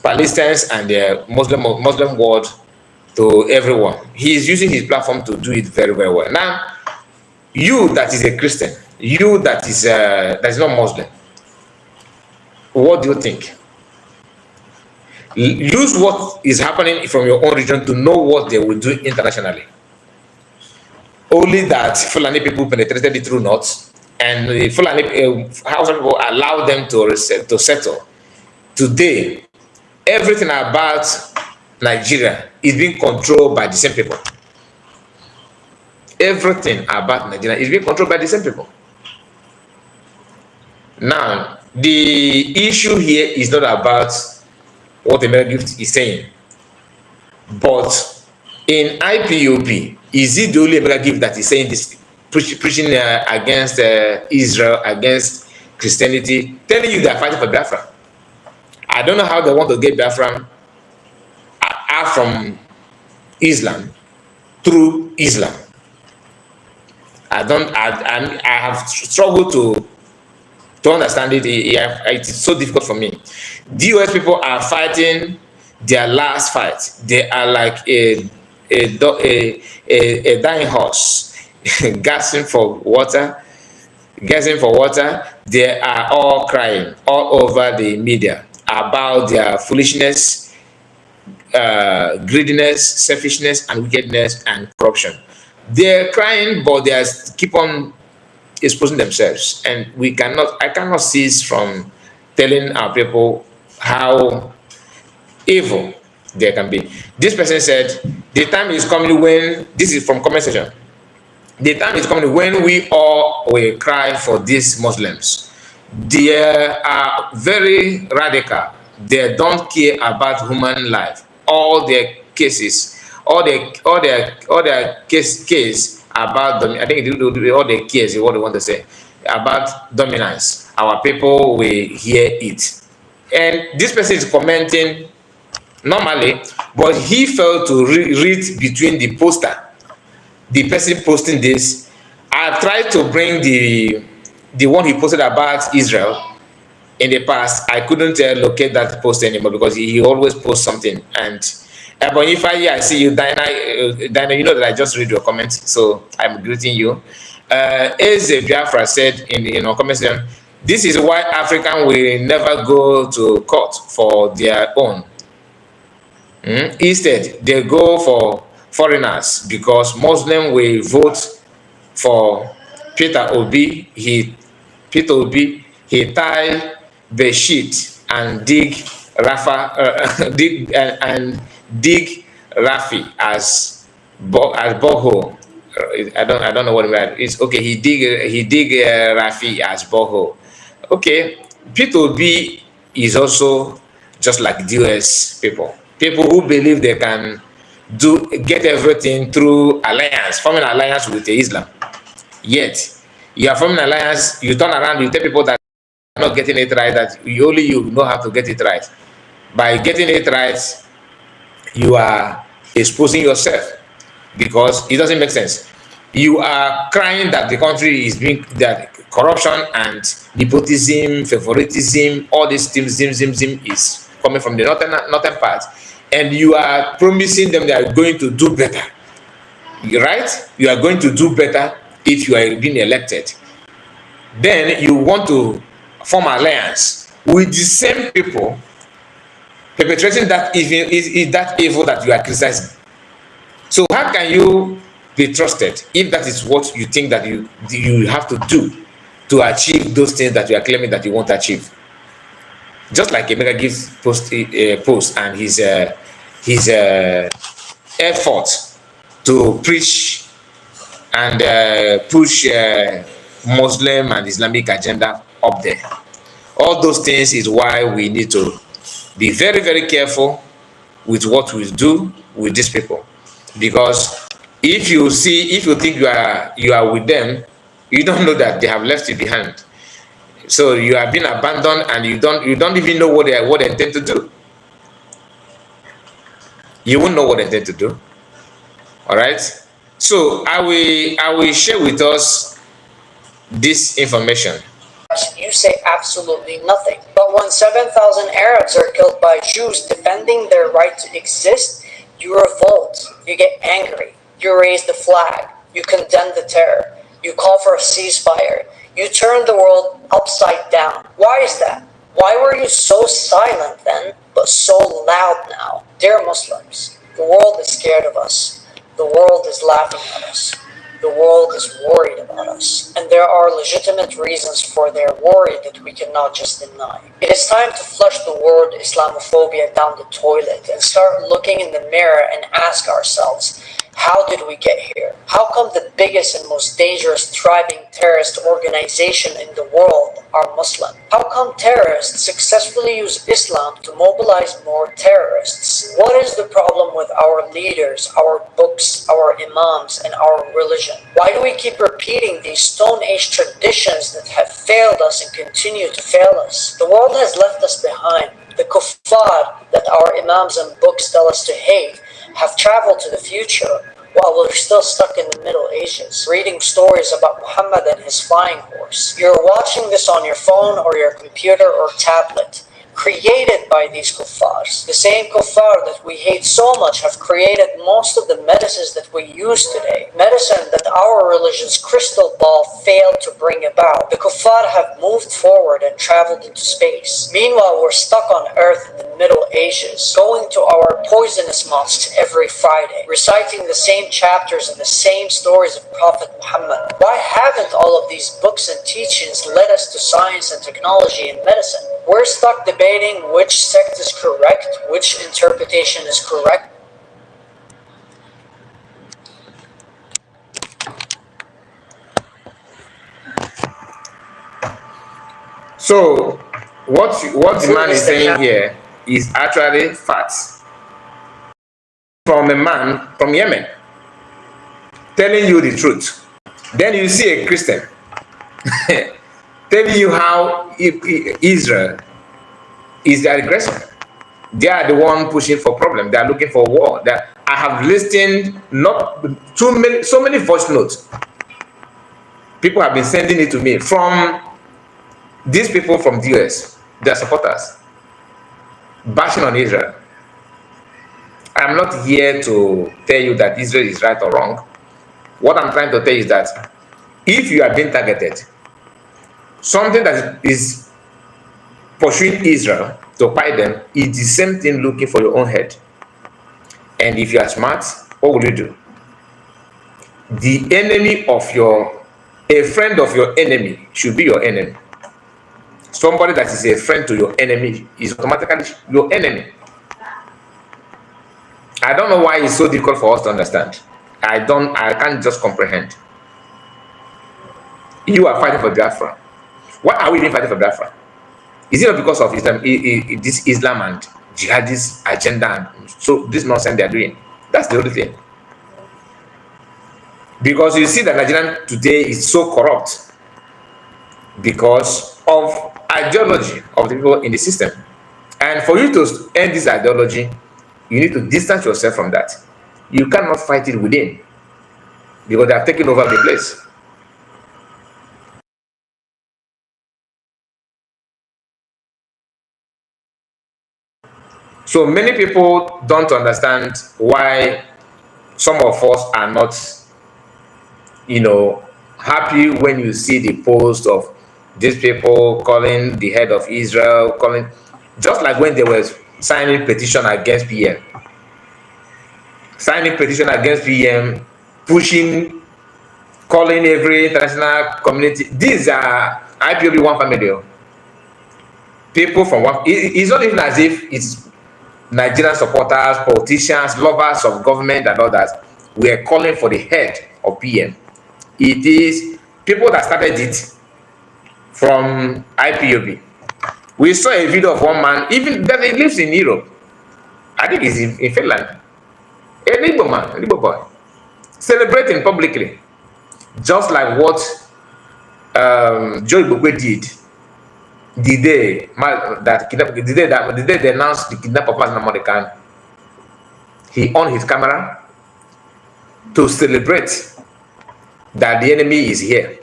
Palestinians and the Muslim world to everyone. He is using his platform to do it very, very well. Now, you that is a Christian, you that is not Muslim, what do you think? Use what is happening from your own region to know what they will do internationally. Only that Fulani people penetrated it through north, and the Fulani Hausa people allowed them to settle. Today, everything about Nigeria is being controlled by the same people. Everything about Nigeria is being controlled by the same people. Now, the issue here is not about what the American gift is saying, but in IPOP, is it the only American gift that is saying this, preaching against Israel, against Christianity, telling you they are fighting for Biafra? I don't know how they want to get Biafra out from Islam through Islam. I have struggled to understand it. It's so difficult for me. The US people are fighting their last fight. They are like a dying horse, gasping for water. They are all crying all over the media about their foolishness, greediness, selfishness, and wickedness and corruption. They're crying, but they keep on exposing themselves, and I cannot cease from telling our people how evil they can be. This person said, the time is coming when, this is from comment section, the time is coming when we all will cry for these Muslims. They are very radical. They don't care about human life. All their cases, all their case about them, I think all the case is what they want to say about dominance. Our people will hear it. And this person is commenting normally, but he failed to read between the poster. The person posting this, I've tried to bring the one he posted about Israel in the past. I couldn't locate that post anymore because he always posts something. And but if I see you, Dinah, you know that I just read your comments, so I'm greeting you. Eze Biafra said in our comment section, this is why African will never go to court for their own. Instead, they go for foreigners because Muslim will vote for Peter Obi. Peter Obi, he tie the sheet and dig dig Rafi as boho. I don't know what it means. It's okay. He dig Rafi as boho. Okay, Peter Obi is also just like the US people who believe they can get everything through alliance, forming alliance with Islam. Yet you are forming alliance, you turn around, you tell people that you're not getting it right, that only you know how to get it right. By getting it right, you are exposing yourself because it doesn't make sense. You are crying that the country is being, that corruption and nepotism, favoritism, all this zim is coming from the northern part, and you are promising them they are going to do better. Right? You are going to do better if you are being elected. Then you want to form alliance with the same people perpetrating that evil that you are criticizing. So how can you be trusted if that is what you think that you have to do to achieve those things that you are claiming that you want to achieve? Just like Emeka gives post and his effort to preach and push Muslim and Islamic agenda up there. All those things is why we need to be very, very careful with what we do with these people. Because if you think you are with them, you don't know that they have left you behind. So you have been abandoned, and you don't even know what they intend to do. You won't know what they intend to do. All right. So I will share with us this information. you say absolutely nothing. But when 7,000 Arabs are killed by Jews defending their right to exist, you revolt, you get angry, you raise the flag, you condemn the terror, you call for a ceasefire, you turn the world upside down. Why is that? Why were you so silent then, but so loud now? Dear Muslims, the world is scared of us. The world is laughing at us. The world is worried about us, and there are legitimate reasons for their worry that we cannot just deny. It is time to flush the word Islamophobia down the toilet and start looking in the mirror and ask ourselves, how did we get here? How come the biggest and most dangerous thriving terrorist organization in the world are Muslim? How come terrorists successfully use Islam to mobilize more terrorists? What is the problem with our leaders, our books, our imams, and our religion? Why do we keep repeating these Stone Age traditions that have failed us and continue to fail us? The world has left us behind. The kuffar that our imams and books tell us to hate have traveled to the future while we're still stuck in the Middle Ages, reading stories about Muhammad and his flying horse. You're watching this on your phone or your computer or tablet, created by these kuffars. The same kuffar that we hate so much have created most of the medicines that we use today, medicine that our religion's crystal ball failed to bring about. The kuffar have moved forward and traveled into space. Meanwhile, we're stuck on Earth in the Middle Ages, going to our poisonous mosques every Friday, reciting the same chapters and the same stories of Prophet Muhammad. Why haven't all of these books and teachings led us to science and technology and medicine? We're stuck debating which sect is correct, which interpretation is correct. So what the man is saying here is actually facts from a man from Yemen telling you the truth. Then you see a Christian telling you how Israel is the aggressor. They are the one pushing for problem. They are looking for war. That I have listened so many voice notes. People have been sending it to me from these people from the US, their supporters, bashing on Israel. I'm not here to tell you that Israel is right or wrong. What I'm trying to tell you is that if you are being targeted, something that is pursuing Israel to fight them is the same thing looking for your own head. And if you are smart, what will you do? The enemy of a friend of your enemy should be your enemy. Somebody that is a friend to your enemy is automatically your enemy. I don't know why it's so difficult for us to understand. I can't just comprehend. You are fighting for Biafra. Why are we even fighting for Biafra? Is it not because of Islam, this Islam and jihadist agenda and so this nonsense they are doing? That's the only thing. Because you see that Nigeria today is so corrupt because of ideology of the people in the system. And for you to end this ideology, you need to distance yourself from that. You cannot fight it within because they have taken over the place. So many people don't understand why some of us are not, happy when you see the post of these people calling the head of Israel, calling, just like when they were signing petition against PM. Signing petition against PM, pushing, calling every international community. These are IPOB one family. People from one, it's not even as if it's Nigerian supporters, politicians, lovers of government and all that. We are calling for the head of PM. It is people that started it from IPOB. We saw a video of one man, even that he lives in Europe. I think he's in Finland. A Igbo man, an Igbo boy, celebrating publicly, just like what Joe Ibokwe did the day they announced the kidnap of Mazen American. He on his camera to celebrate that the enemy is here.